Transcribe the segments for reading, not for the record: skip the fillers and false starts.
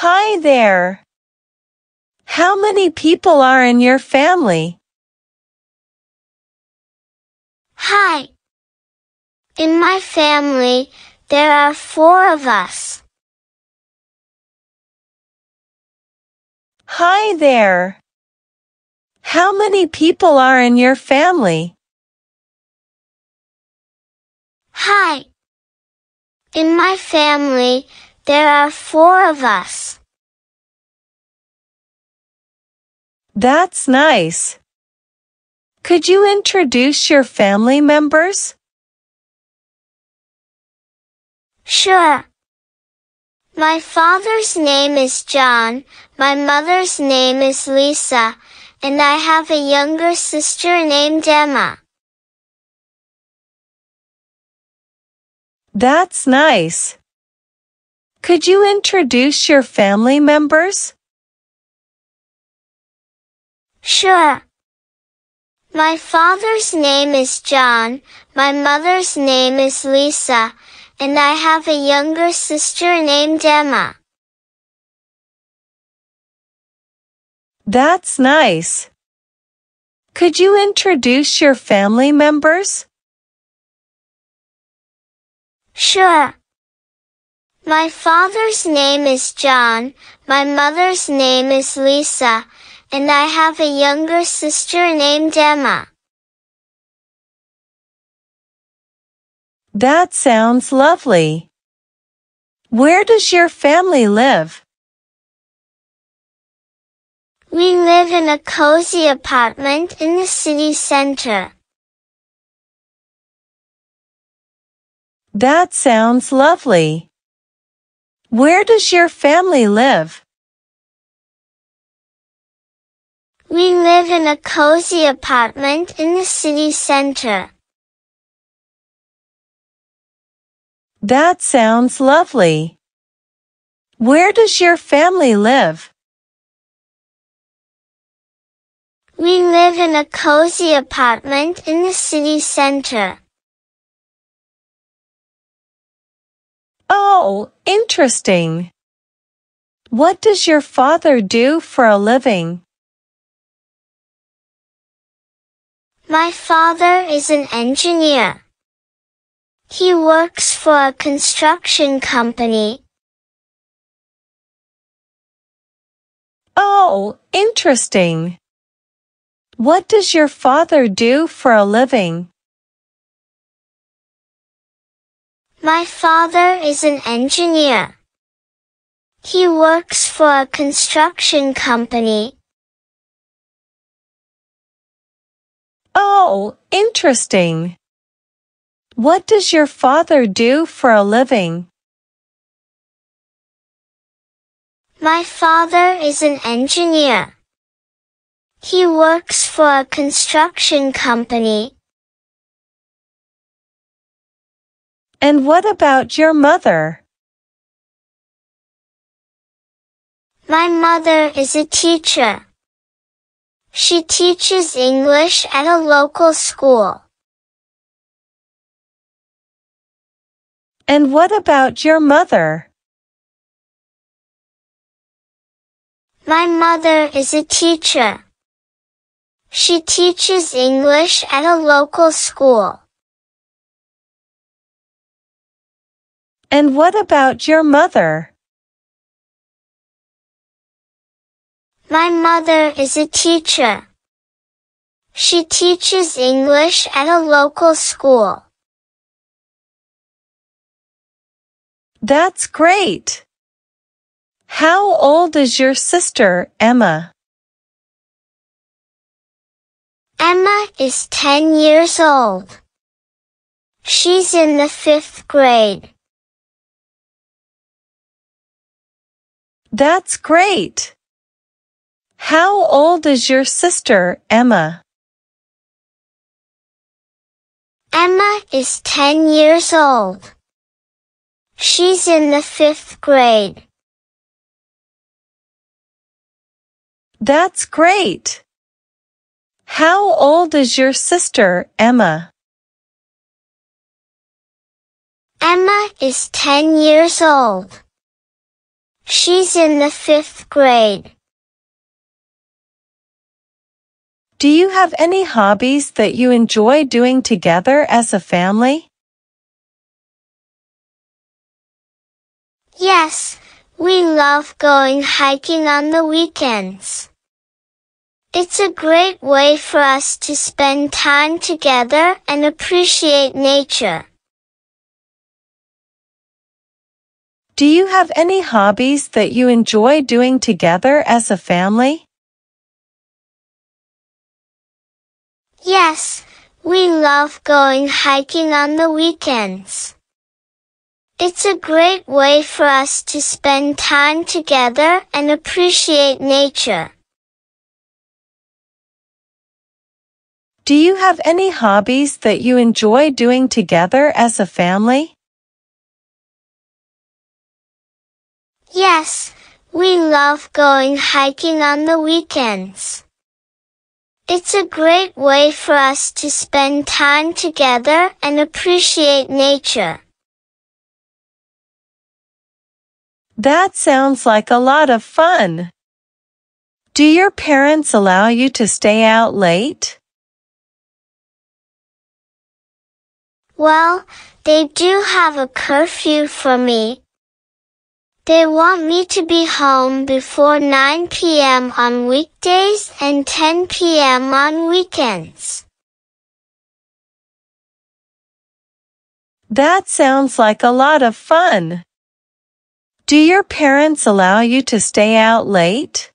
Hi there. How many people are in your family? Hi. In my family, there are 4 of us. Hi there. How many people are in your family? Hi. In my family, there are 4 of us. That's nice. Could you introduce your family members? Sure. My father's name is John, my mother's name is Lisa, and I have a younger sister named Emma. That's nice. Could you introduce your family members? Sure. My father's name is John, my mother's name is Lisa, and I have a younger sister named Emma. That's nice. Could you introduce your family members? Sure. My father's name is John, my mother's name is Lisa, and I have a younger sister named Emma. That sounds lovely. Where does your family live? We live in a cozy apartment in the city center. That sounds lovely. Where does your family live? We live in a cozy apartment in the city center. That sounds lovely. Where does your family live? We live in a cozy apartment in the city center. Oh, interesting. What does your father do for a living? My father is an engineer. He works for a construction company. Oh, interesting. What does your father do for a living? My father is an engineer. He works for a construction company. Oh, interesting. What does your father do for a living? My father is an engineer. He works for a construction company. And what about your mother? My mother is a teacher. She teaches English at a local school. And what about your mother? My mother is a teacher. She teaches English at a local school. And what about your mother? My mother is a teacher. She teaches English at a local school. That's great. How old is your sister, Emma? Emma is 10 years old. She's in the 5th grade. That's great. How old is your sister, Emma? Emma is 10 years old. She's in the 5th grade. That's great. How old is your sister, Emma? Emma is 10 years old. She's in the 5th grade. Do you have any hobbies that you enjoy doing together as a family? Yes, we love going hiking on the weekends. It's a great way for us to spend time together and appreciate nature. Do you have any hobbies that you enjoy doing together as a family? Yes, we love going hiking on the weekends. It's a great way for us to spend time together and appreciate nature. Do you have any hobbies that you enjoy doing together as a family? Yes, we love going hiking on the weekends. It's a great way for us to spend time together and appreciate nature. That sounds like a lot of fun. Do your parents allow you to stay out late? Well, they do have a curfew for me. They want me to be home before 9 p.m. on weekdays and 10 p.m. on weekends. That sounds like a lot of fun. Do your parents allow you to stay out late?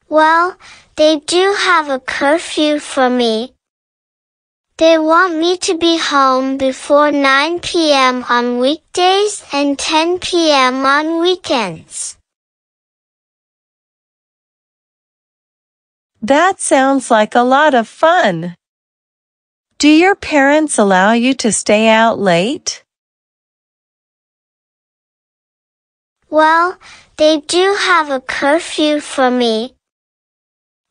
Well, they do have a curfew for me. They want me to be home before 9 p.m. on weekdays and 10 p.m. on weekends. That sounds like a lot of fun. Do your parents allow you to stay out late? Well, they do have a curfew for me.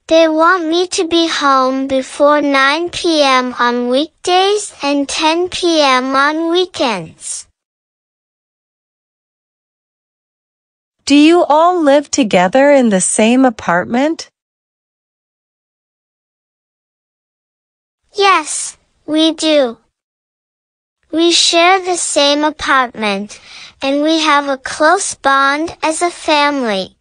They want me to be home before 9 p.m. on weekdays and 10 p.m. on weekends. Do you all live together in the same apartment? Yes, we do. We share the same apartment, and we have a close bond as a family.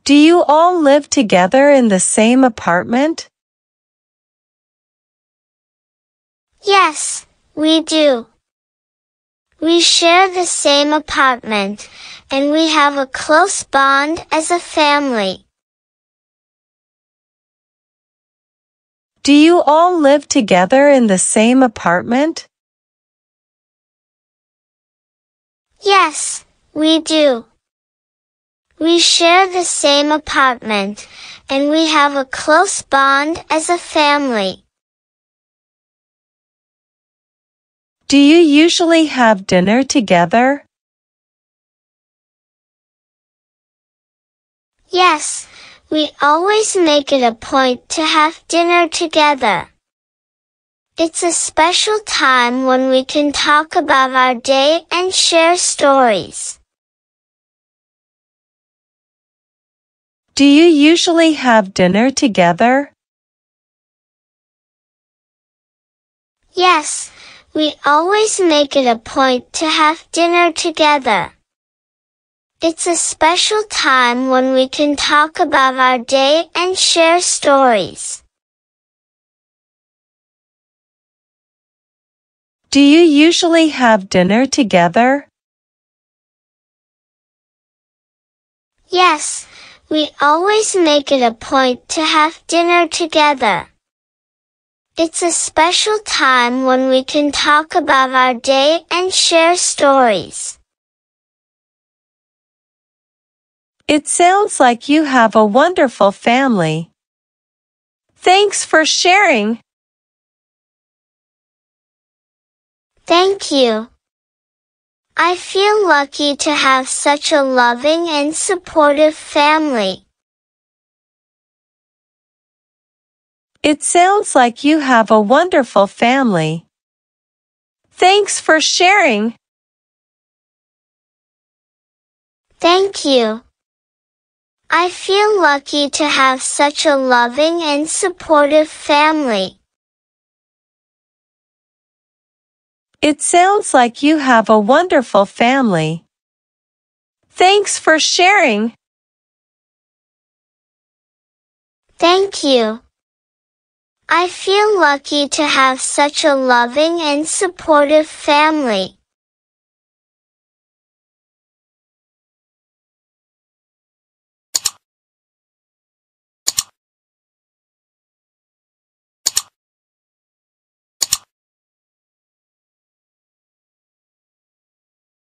Do you all live together in the same apartment? Yes, we do. We share the same apartment, and we have a close bond as a family. Do you all live together in the same apartment? Yes, we do. We share the same apartment, and we have a close bond as a family. Do you usually have dinner together? Yes, we always make it a point to have dinner together. It's a special time when we can talk about our day and share stories. Do you usually have dinner together? Yes, we always make it a point to have dinner together. It's a special time when we can talk about our day and share stories. Do you usually have dinner together? Yes, we always make it a point to have dinner together. It's a special time when we can talk about our day and share stories. It sounds like you have a wonderful family. Thanks for sharing. Thank you. I feel lucky to have such a loving and supportive family. It sounds like you have a wonderful family. Thanks for sharing. Thank you. I feel lucky to have such a loving and supportive family. It sounds like you have a wonderful family. Thanks for sharing. Thank you. I feel lucky to have such a loving and supportive family.